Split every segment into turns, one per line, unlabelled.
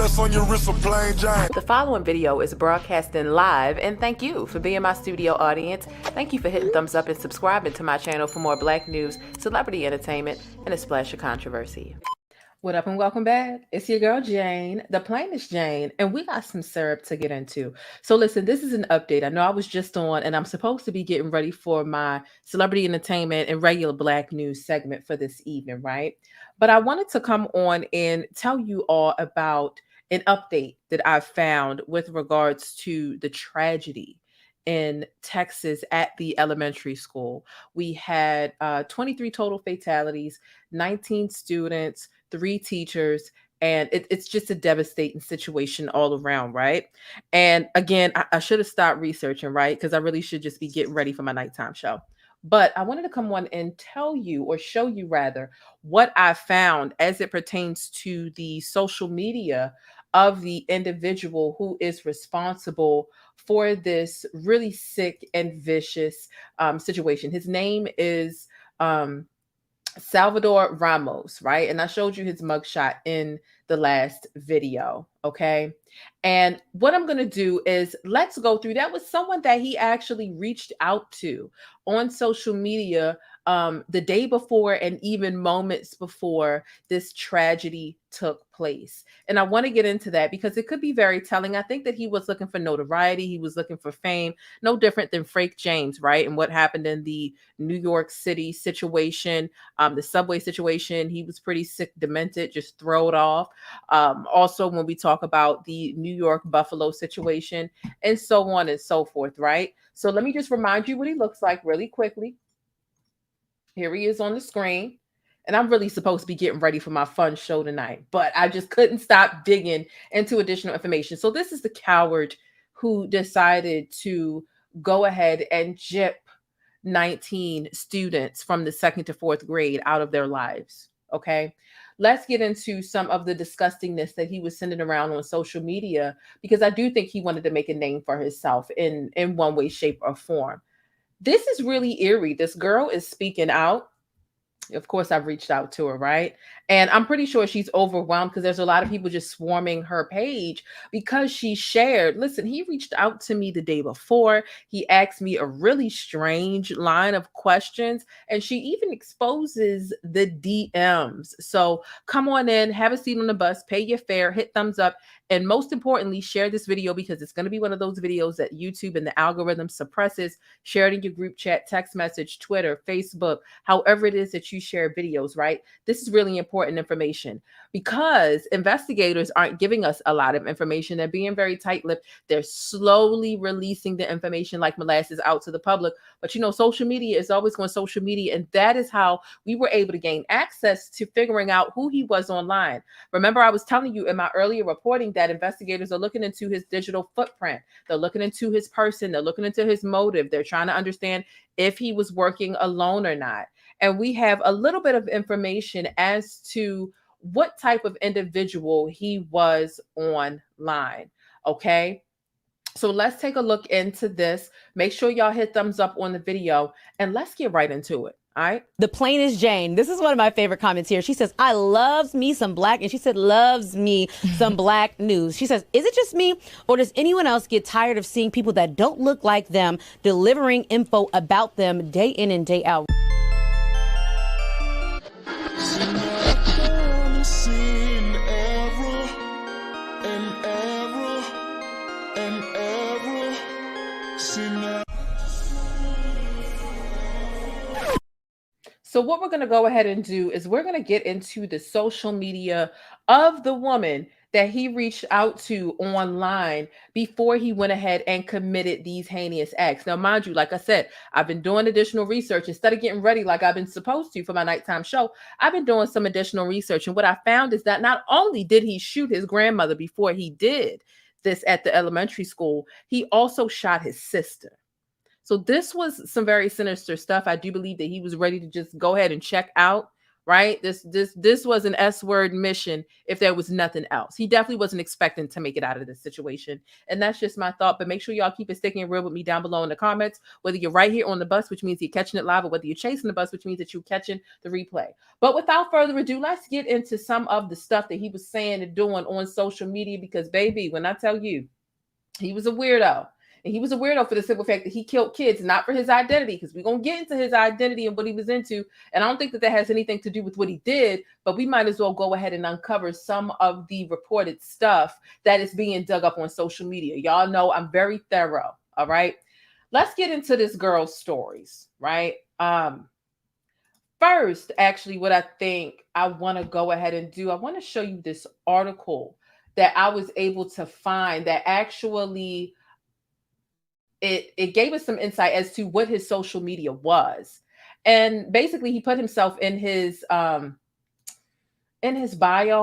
necklace on your wrist, a plain Jane.
The following video is broadcasting live, and thank you for being my studio audience. Thank you for hitting thumbs up and subscribing to my channel for more Black news, celebrity entertainment, and a splash of controversy. What up and welcome back. It's your girl Jane, the plainest Jane, and we got some syrup to get into. So listen, this is an update. I know I was just on, and I'm supposed to be getting ready for my celebrity entertainment and regular Black news segment for this evening, right? But I wanted to come on and tell you all about an update that I've found with regards to the tragedy in Texas at the elementary school. We had 23 total fatalities, 19 students, 3 teachers, and it's just a devastating situation all around, right? And again, I should have stopped researching, right? Because I really should just be getting ready for my nighttime show. But I wanted to come on and tell you, or show you rather, what I found as it pertains to the social media of the individual who is responsible for this really sick and vicious situation. His name is Salvador Ramos, right? And I showed you his mugshot in the last video, okay? And what I'm going to do is let's go through. That was someone that he actually reached out to on social media the day before and even moments before this tragedy took place. And I want to get into that because it could be very telling. I think that he was looking for notoriety. He was looking for fame, no different than Frank James, right? And what happened in the New York City situation, the subway situation, he was pretty sick, demented, just thrown off. Also, when we talk about the New York Buffalo situation and so on and so forth, right? So let me just remind you what he looks like really quickly. Here he is on the screen. And I'm really supposed to be getting ready for my fun show tonight, but I just couldn't stop digging into additional information. So this is the coward who decided to go ahead and gyp 19 students from the 2nd to 4th grade out of their lives. Okay. Let's get into some of the disgustingness that he was sending around on social media, because I do think he wanted to make a name for himself in one way, shape, or form. This is really eerie. This girl is speaking out. Of course, I've reached out to her, right? And I'm pretty sure she's overwhelmed because there's a lot of people just swarming her page because she shared. Listen, he reached out to me the day before. He asked me a really strange line of questions, and she even exposes the DMs. So come on in, have a seat on the bus, pay your fare, hit thumbs up, and most importantly, share this video because it's going to be one of those videos that YouTube and the algorithm suppresses. Share it in your group chat, text message, Twitter, Facebook, however it is that you share videos, right? This is really important information because investigators aren't giving us a lot of information. They're being very tight-lipped. They're slowly releasing the information like molasses out to the public. But you know, social media is always going social media, and that is how we were able to gain access to figuring out who he was online. Remember, I was telling you in my earlier reporting that investigators are looking into his digital footprint. They're looking into his person. They're looking into his motive. They're trying to understand if he was working alone or not. And we have a little bit of information as to what type of individual he was online. Okay. So let's take a look into this. Make sure y'all hit thumbs up on the video and let's get right into it. All right.
The plainest Jane. This is one of my favorite comments here. She says, I loves me some Black. And she said, loves me some Black news. She says, is it just me or does anyone else get tired of seeing people that don't look like them delivering info about them day in and day out?
So what we're going to go ahead and do is we're going to get into the social media of the woman that he reached out to online before he went ahead and committed these heinous acts. Now, mind you, like I said, I've been doing additional research. Instead of getting ready like I've been supposed to for my nighttime show, I've been doing some additional research. And what I found is that not only did he shoot his grandmother before he did this at the elementary school, he also shot his sister. So this was some very sinister stuff. I do believe that he was ready to just go ahead and check out, right? This was an S-word mission if there was nothing else. He definitely wasn't expecting to make it out of this situation. And that's just my thought. But make sure y'all keep it sticking and real with me down below in the comments, whether you're right here on the bus, which means you're catching it live, or whether you're chasing the bus, which means that you're catching the replay. But without further ado, let's get into some of the stuff that he was saying and doing on social media, because baby, when I tell you, he was a weirdo. And he was a weirdo for the simple fact that he killed kids, not for his identity, because we're going to get into his identity and what he was into. And I don't think that that has anything to do with what he did, but we might as well go ahead and uncover some of the reported stuff that is being dug up on social media. Y'all know I'm very thorough, all right? Let's get into this girl's stories, right? First, actually, what I think I want to go ahead and do, I want to show you this article that I was able to find that actually it gave us some insight as to what his social media was. And basically he put himself in his bio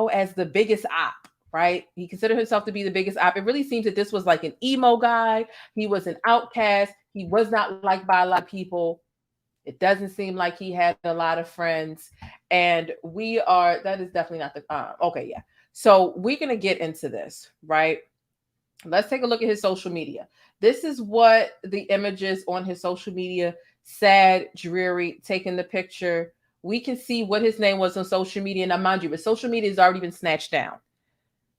as the biggest op, right? He considered himself to be the biggest op. It really seems that this was like an emo guy. He was an outcast. He was not liked by a lot of people. It doesn't seem like he had a lot of friends. And that is definitely not the, okay, yeah. So we're going to get into this, right? Let's take a look at his social media. This is what the images on his social media, sad, dreary, taking the picture. We can see what his name was on social media. Now, mind you, his social media has already been snatched down.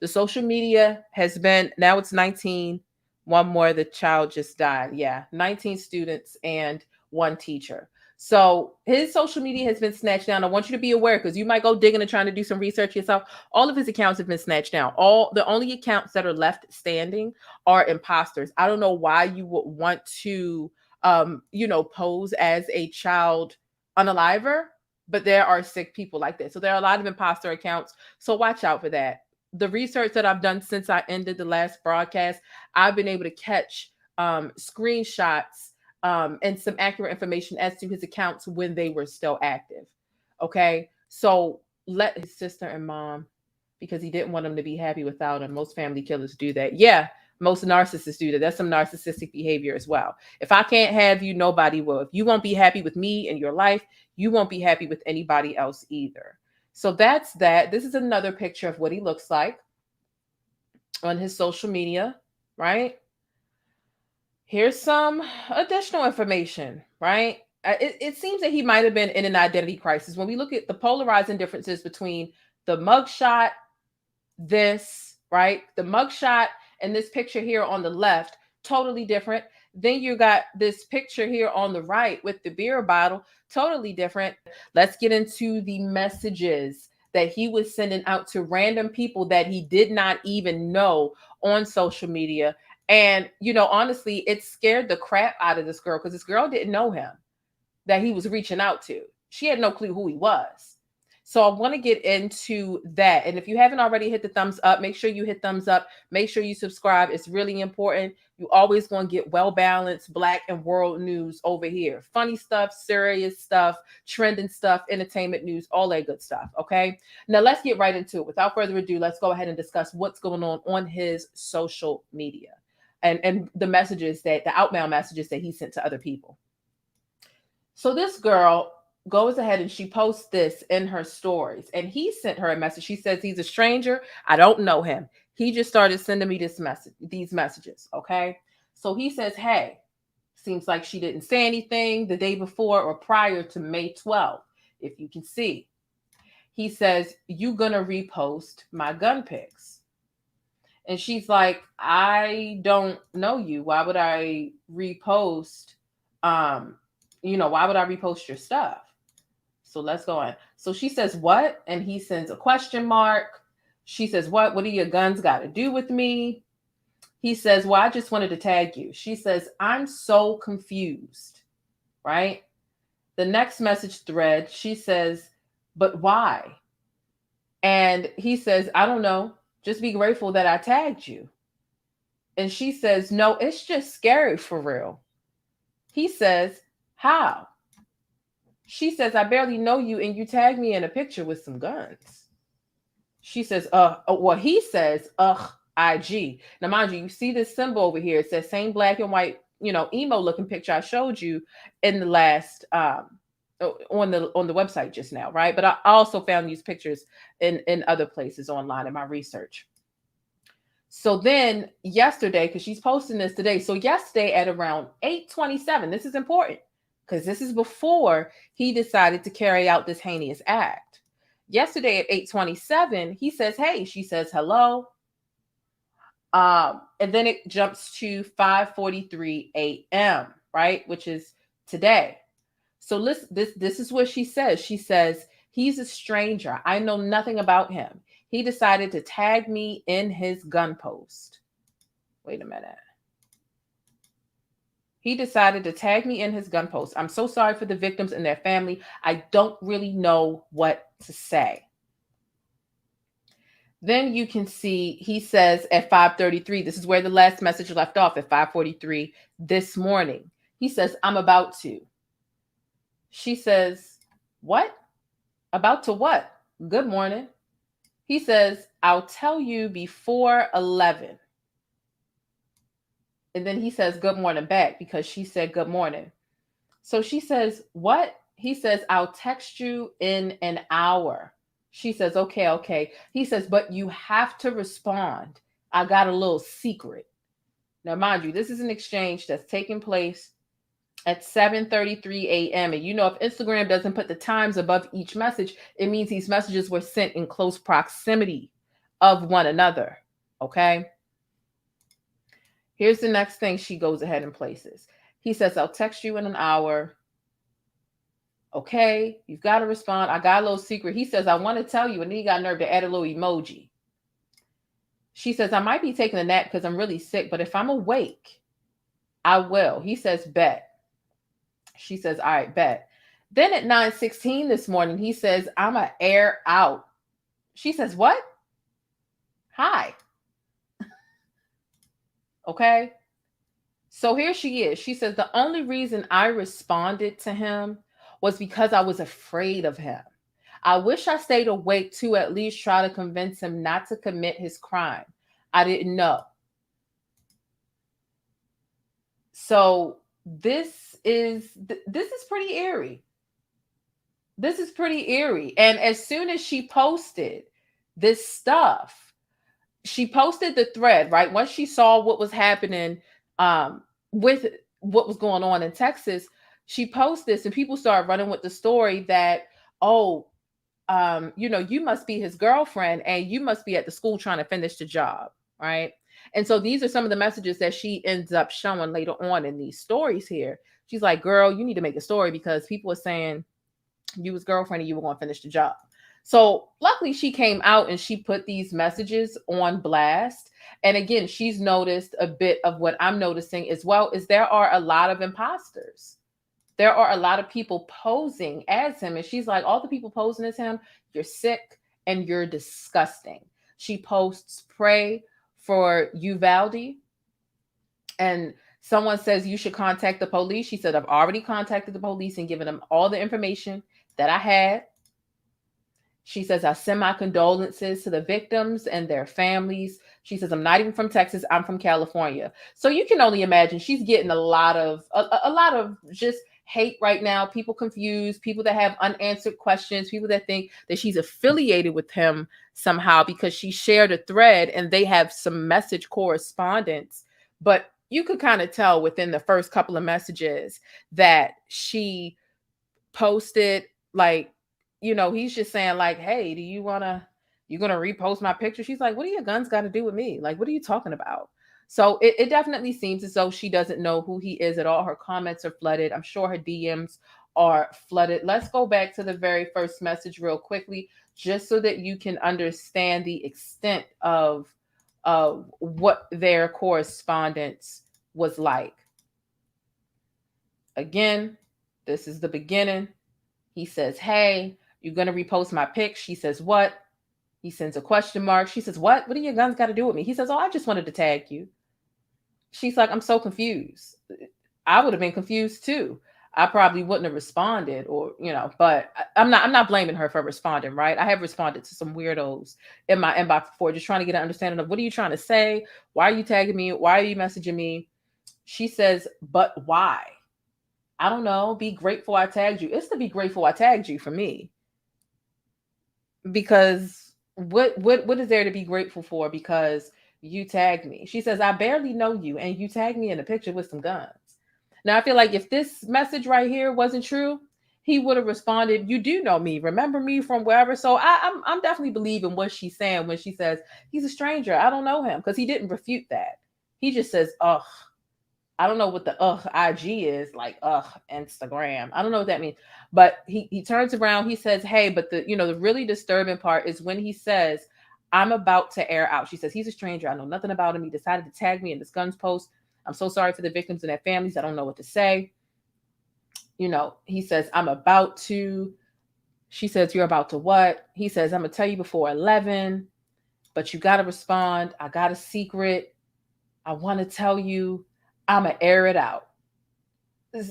The social media has been, now it's 19. One more, the child just died. Yeah, 19 students and one teacher. So his social media has been snatched down. I want you to be aware, because you might go digging and trying to do some research yourself. All of his accounts have been snatched down. The only accounts that are left standing are imposters. I don't know why you would want to, pose as a child unaliver, but there are sick people like that. So there are a lot of imposter accounts. So watch out for that. The research that I've done since I ended the last broadcast, I've been able to catch screenshots and some accurate information as to his accounts when they were still active. Okay. So let his sister and mom, because he didn't want them to be happy without him. Most family killers do that. Yeah. Most narcissists do that. That's some narcissistic behavior as well. If I can't have you, nobody will. If you won't be happy with me and your life, you won't be happy with anybody else either. So that's that. This is another picture of what he looks like on his social media, right? Here's some additional information, right? It seems that he might have been in an identity crisis. When we look at the polarizing differences between the mugshot, right? The mugshot and this picture here on the left, totally different. Then you got this picture here on the right with the beer bottle, totally different. Let's get into the messages that he was sending out to random people that he did not even know on social media. And, honestly, it scared the crap out of this girl, because this girl didn't know him that he was reaching out to. She had no clue who he was. So I want to get into that. And if you haven't already hit the thumbs up, make sure you hit thumbs up. Make sure you subscribe. It's really important. You always going to get well-balanced Black and world news over here. Funny stuff, serious stuff, trending stuff, entertainment news, all that good stuff. Okay. Now let's get right into it. Without further ado, let's go ahead and discuss what's going on his social media and the messages the outbound messages that he sent to other people. So this girl goes ahead and she posts this in her stories, and he sent her a message. She says, he's a stranger. I don't know him. He just started sending me these messages. Okay. So he says, hey, seems like she didn't say anything the day before or prior to May 12th. If you can see, he says, you gonna repost my gun pics. And she's like, I don't know you. Why would I repost? Why would I repost your stuff? So let's go on. So she says, what? And he sends a question mark. She says, what? What do your guns got to do with me? He says, well, I just wanted to tag you. She says, I'm so confused, right? The next message thread, she says, but why? And he says, I don't know. Just be grateful that I tagged you. And she says, no, it's just scary for real. He says, how? She says, I barely know you and you tagged me in a picture with some guns. She says, he says, IG. Now, mind you, you see this symbol over here. It says same black and white, emo looking picture I showed you in the last, on the website just now, right? But I also found these pictures in other places online in my research. So then yesterday, because she's posting this today, so yesterday at around 8:27, this is important because this is before he decided to carry out this heinous act. Yesterday at 8:27, he says, hey, she says, hello. And then it jumps to 5:43 a.m., right? Which is today. So listen, this is what she says. She says, he's a stranger. I know nothing about him. He decided to tag me in his gun post. Wait a minute. He decided to tag me in his gun post. I'm so sorry for the victims and their family. I don't really know what to say. Then you can see he says at 5:33, this is where the last message left off at 5:43 this morning. He says, I'm about to. She says, what? About to what? Good morning. He says, I'll tell you before 11. And then he says, good morning back because she said good morning. So she says, what? He says, I'll text you in an hour. She says, okay. He says, but you have to respond. I got a little secret. Now, mind you, this is an exchange that's taking place at 7:33 a.m. And you know, if Instagram doesn't put the times above each message, it means these messages were sent in close proximity of one another. Okay. Here's the next thing she goes ahead and places. He says, I'll text you in an hour. Okay, you've got to respond. I got a little secret. He says, I want to tell you. And then he got nerve to add a little emoji. She says, I might be taking a nap because I'm really sick, but if I'm awake, I will. He says, bet. She says, all right, bet. Then at 9:16 this morning, he says, I'm a air out. She says, what? Hi. Okay. So here she is. She says, the only reason I responded to him was because I was afraid of him. I wish I stayed awake to at least try to convince him not to commit his crime. I didn't know. So this is pretty eerie. This is pretty eerie. And as soon as she posted this stuff, she posted the thread, right? Once she saw what was happening with what was going on in Texas, she posted this and people started running with the story that, you must be his girlfriend and you must be at the school trying to finish the job, right? And so these are some of the messages that she ends up showing later on in these stories here. She's like, girl, you need to make a story because people are saying you was girlfriend and you were going to finish the job. So luckily she came out and she put these messages on blast. And again, she's noticed a bit of what I'm noticing as well is there are a lot of imposters. There are a lot of people posing as him. And she's like, all the people posing as him, you're sick and you're disgusting. She posts, pray for Uvalde. And someone says you should contact the police. She said, I've already contacted the police and given them all the information that I had. She says, I send my condolences to the victims and their families. She says, I'm not even from Texas. I'm from California. So you can only imagine she's getting a lot of just hate right now. People confused, people that have unanswered questions, people that think that she's affiliated with him somehow because she shared a thread and they have some message correspondence. But you could kind of tell within the first couple of messages that she posted, like, he's just saying like, hey, you're going to repost my picture? She's like, what do your guns got to do with me? Like, what are you talking about? So it definitely seems as though she doesn't know who he is at all. Her comments are flooded. I'm sure her DMs are flooded. Let's go back to the very first message real quickly, just so that you can understand the extent of what their correspondence was like. Again, this is the beginning. He says, hey, you're going to repost my pic. She says, what? He sends a question mark. She says, what? What do your guns got to do with me? He says, oh, I just wanted to tag you. She's like, I'm so confused. I would have been confused too. I probably wouldn't have responded but I'm not blaming her for responding, right? I have responded to some weirdos in my inbox before, just trying to get an understanding of what are you trying to say? Why are you tagging me? Why are you messaging me? She says, but why? I don't know, be grateful I tagged you. It's to be grateful I tagged you for me. Because what is there to be grateful for because you tagged me? She says, I barely know you and you tagged me in a picture with some guns. Now I feel like if this message right here wasn't true, he would have responded, you do know me, remember me from wherever. So I'm definitely believing what she's saying when she says he's a stranger. I don't know him, because he didn't refute that. He just says, ugh. I don't know what the IG is, like Instagram. I don't know what that means. But he turns around, he says, hey, but the really disturbing part is when he says, I'm about to air out. She says, he's a stranger. I know nothing about him. He decided to tag me in this guns post. I'm so sorry for the victims and their families. I don't know what to say. He says, I'm about to. She says, you're about to what? He says, I'm going to tell you before 11, but you got to respond. I got a secret. I want to tell you. I'm going to air it out.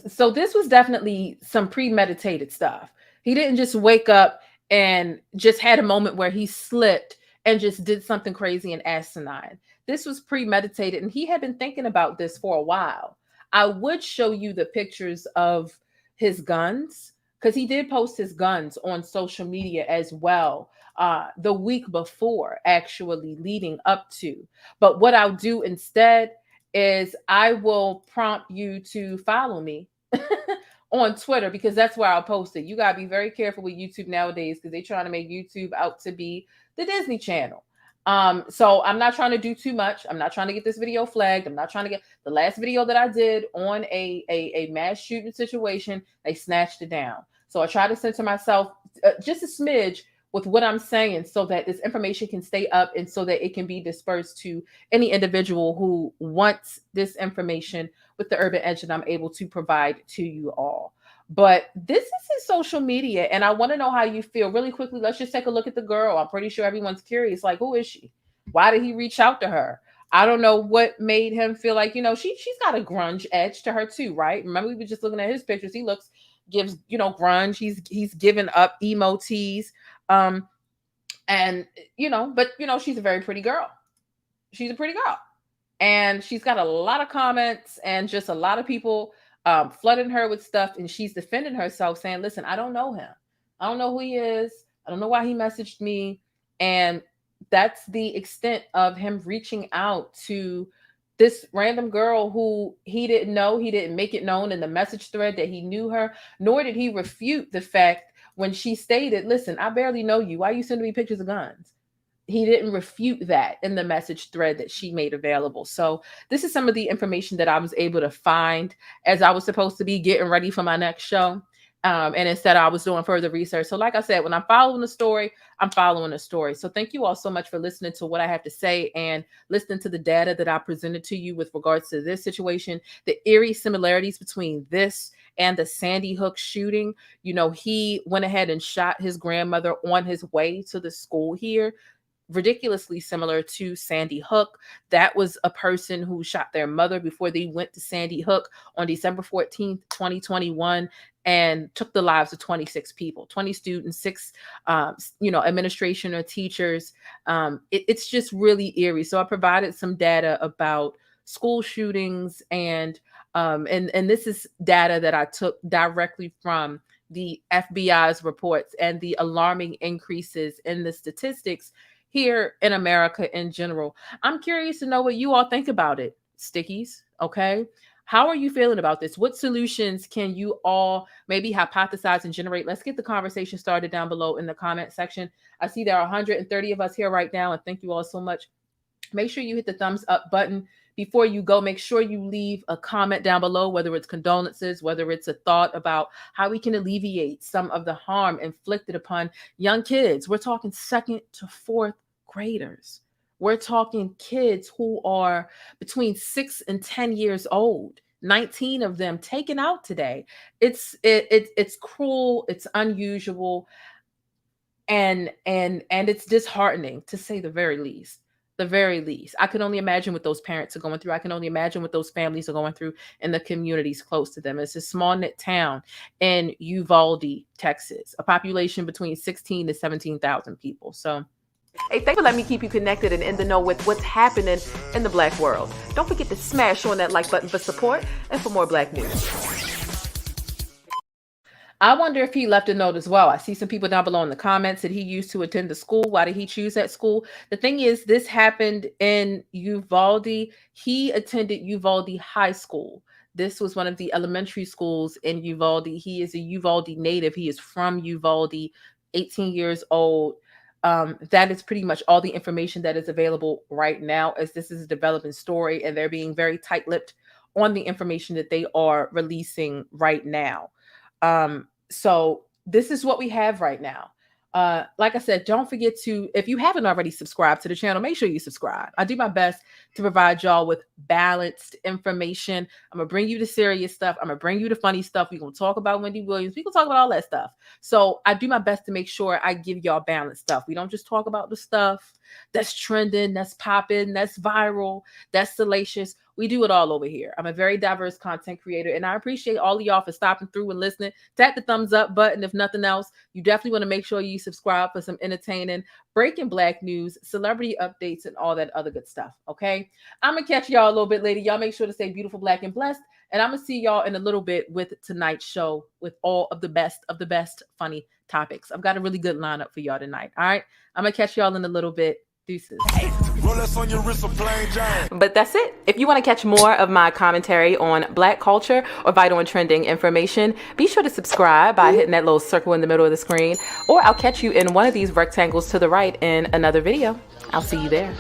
So this was definitely some premeditated stuff. He didn't just wake up and just had a moment where he slipped and just did something crazy and asinine. This was premeditated, and he had been thinking about this for a while. I would show you the pictures of his guns, because he did post his guns on social media as well the week before, actually leading up to. But what I'll do instead is I will prompt you to follow me on Twitter, because that's where I'll post it. You got to be very careful with YouTube nowadays, because they're trying to make YouTube out to be the Disney Channel. So I'm not trying to do too much. I'm not trying to get this video flagged. I'm not trying to get the last video that I did on a mass shooting situation. They snatched it down. So I try to censor myself just a smidge with what I'm saying, so that this information can stay up and so that it can be dispersed to any individual who wants this information with the urban edge that I'm able to provide to you all. But this is his social media, and I want to know how you feel. Really quickly, let's just take a look at the girl. I'm pretty sure everyone's curious, like, who is she? Why did he reach out to her? I don't know what made him feel like, she's got a grunge edge to her too, right? Remember, we were just looking at his pictures. He gives grunge. He's given up emo tees. But she's a very pretty girl. She's a pretty girl, and she's got a lot of comments and just a lot of people flooding her with stuff, and she's defending herself, saying, listen, I don't know him. I don't know who he is. I don't know why he messaged me. And that's the extent of him reaching out to this random girl who he didn't know. He didn't make it known in the message thread that he knew her, nor did he refute the fact when she stated, listen, I barely know you. Why are you sending me pictures of guns? He didn't refute that in the message thread that she made available. So this is some of the information that I was able to find as I was supposed to be getting ready for my next show. And instead I was doing further research. So like I said, when I'm following the story, I'm following the story. So thank you all so much for listening to what I have to say and listening to the data that I presented to you with regards to this situation, the eerie similarities between this and the Sandy Hook shooting. He went ahead and shot his grandmother on his way to the school here, ridiculously similar to Sandy Hook. That was a person who shot their mother before they went to Sandy Hook on December 14th, 2021, and took the lives of 26 people, 20 students, 6, administration or teachers. It's just really eerie. So I provided some data about school shootings, and this is data that I took directly from the FBI's reports and the alarming increases in the statistics here in America in general. I'm curious to know what you all think about it, Stickies. Okay. How are you feeling about this? What solutions can you all maybe hypothesize and generate? Let's get the conversation started down below in the comment section. I see there are 130 of us here right now, and thank you all so much. Make sure you hit the thumbs up button. Before you go, make sure you leave a comment down below, whether it's condolences, whether it's a thought about how we can alleviate some of the harm inflicted upon young kids. We're talking 2nd to 4th graders. We're talking kids who are between 6 and 10 years old. 19 of them taken out today. It's cruel. It's unusual, and it's disheartening, to say the very least. The very least. I can only imagine what those parents are going through. I can only imagine what those families are going through in the communities close to them. It's a small knit town in Uvalde, Texas, a population between 16 to 17,000 people. So, hey, thanks for letting me keep you connected and in the know with what's happening in the Black world. Don't forget to smash on that like button for support and for more Black news. I wonder if he left a note as well. I see some people down below in the comments that he used to attend the school. Why did he choose that school? The thing is, this happened in Uvalde. He attended Uvalde High School. This was one of the elementary schools in Uvalde. He is a Uvalde native. He is from Uvalde, 18 years old. That is pretty much all the information that is available right now, as this is a developing story and they're being very tight-lipped on the information that they are releasing right now. So this is what we have right now. Like I said, don't forget to, if you haven't already subscribed to the channel, make sure you subscribe. I do my best to provide y'all with balanced information. I'm gonna bring you the serious stuff. I'm gonna bring you the funny stuff. We're gonna talk about Wendy Williams. We're gonna talk about all that stuff. So I do my best to make sure I give y'all balanced stuff. We don't just talk about the stuff that's trending, that's popping, that's viral, that's salacious. We do it all over here. I'm a very diverse content creator, and I appreciate all of y'all for stopping through and listening. Tap the thumbs up button. If nothing else, you definitely want to make sure you subscribe for some entertaining, breaking Black news, celebrity updates, and all that other good stuff, okay? I'm going to catch y'all a little bit later. Y'all make sure to stay beautiful, Black, and blessed, and I'm going to see y'all in a little bit with tonight's show with all of the best funny topics. I've got a really good lineup for y'all tonight, all right? I'm going to catch y'all in a little bit. Deuces.
On your wrist, a plain Jane.
But that's it. If you want to catch more of my commentary on Black culture or vital and trending information, be sure to subscribe by hitting that little circle in the middle of the screen, or I'll catch you in one of these rectangles to the right in another video. I'll see you there.